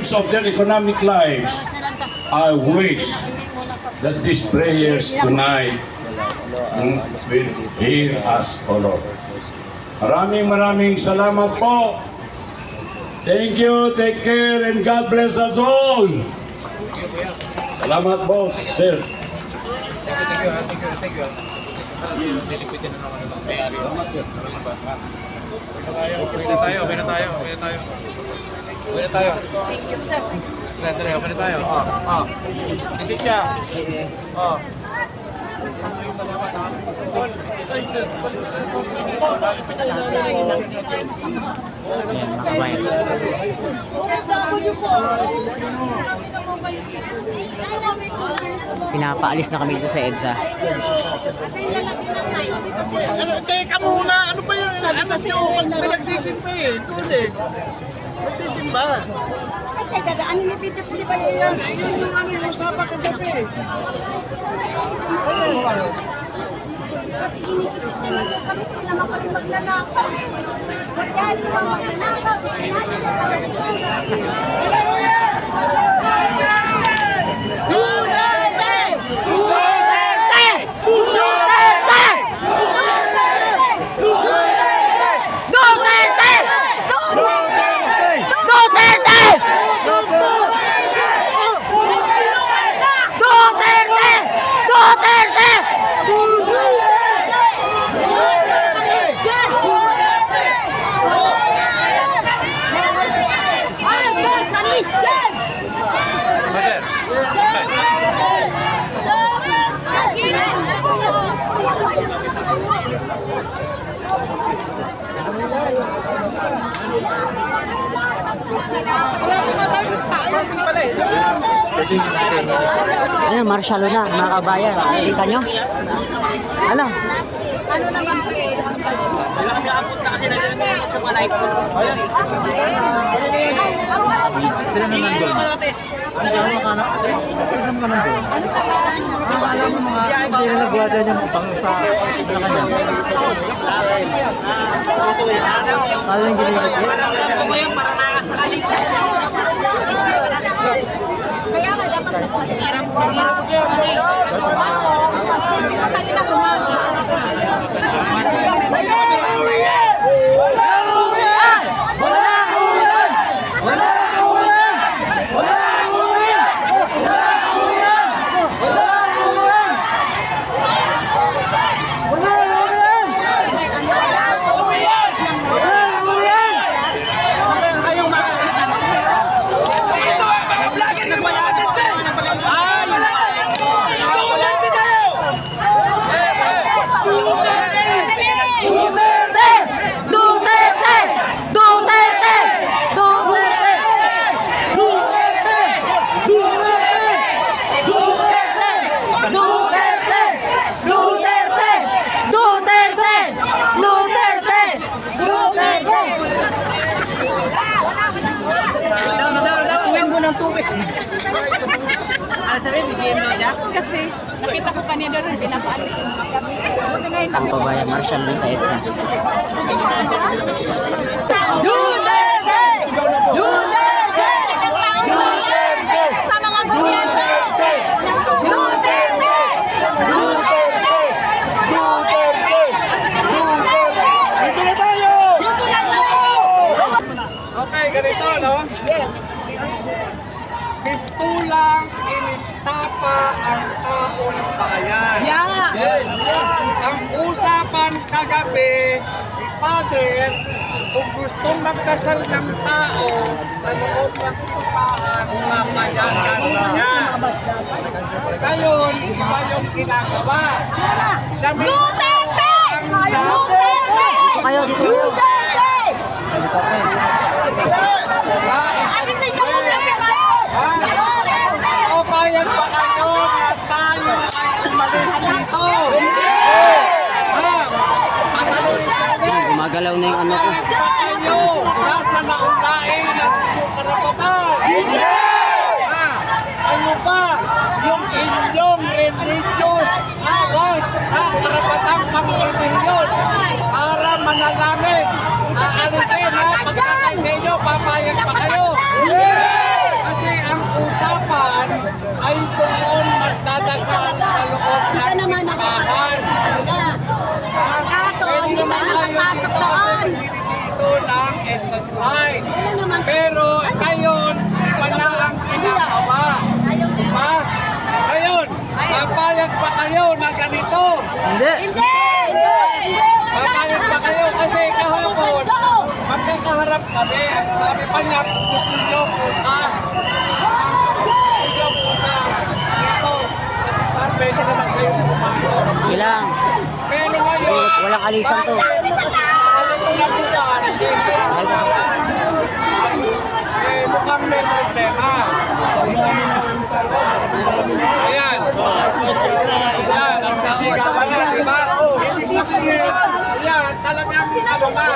terms of their economic lives, I wish that these prayers tonight will hear us, O Lord. Maraming salamat po. Thank you, take care, and God bless us all. Salamat po, sir. Thank you. Nilipitin na naman ng may-ari. Okay na tayo. Thank you, sir. Okay na tayo. Isip siya. Ay, sir. Ayan, mga kabayan. Pinapaalis na kami dito sa EDSA. Teka muna, ano ba yun? Anak niyo, nagsisimba eh. Doon eh. Nagsisimba. Saan kayo dadaanin ni Peter po, di ba niya? Yun yung ano yung usapan kagabi eh. Kasi inikipis na lang kami, hindi naman kami magnanakaw. Magkali lang magnanakaw. Duterte! Duterte! Duterte! Duterte! Duterte! Duterte! Duterte! Ayun, marshalo na, mga kabayan. Kita nyo? Ano? Ano naman po eh? Sila na nandun. Sila mo ka nandun. Alam mo mga hindi na nagawa dyan yung pang sa kanya. Ano yung ginagawa dyan? Kaya nga dapat kanina kumaga. Kasi nakita ko kanina rin, pinapaalis ko mga kami. Ang kabayan, marshal din sa EDSA. Duterte! Duterte! Duterte! Sa mga gobyerno! Duterte! Duterte! Duterte! Dito na tayo! Dito na tayo! Okay, ganito, no? Pistulang inistapa ang taong bayan. Yeah! Yes. Ang usapan kagabi ni Father, kung gustong magdasal ng tao sa loob ng simbahan, papayagan niya. Ngayon, iba yung ginagawa. Sa Duterte! ang Duterte! Duterte! Alisin niyo muna si kayo! O bayan pa kayo na tayo ay umalis dito. Patanungin namin. Gumagalaw na yung ano ko. Bakit pa kayo nasa naunlain ng inyong karapatan? Ano ba yung inyong religious rights na karapatang pang-religion para manalangin? Aalisin ha, pagkakay sa inyo, papayag pa kayo. nagharap kami. Ang sabi pa niya, kung gusto nyo bukas. Gusto nyo bukas. Dito, sa Sikar, pwede naman kayo pumasok. Ilang. Pero ngayon, Walang alisan to. alam ko na bukas, hindi ko mukhang may problema. Ayan. Ayan, nagsisigawan na, di ba? Hindi sabihin. Ayan, talagang ano na.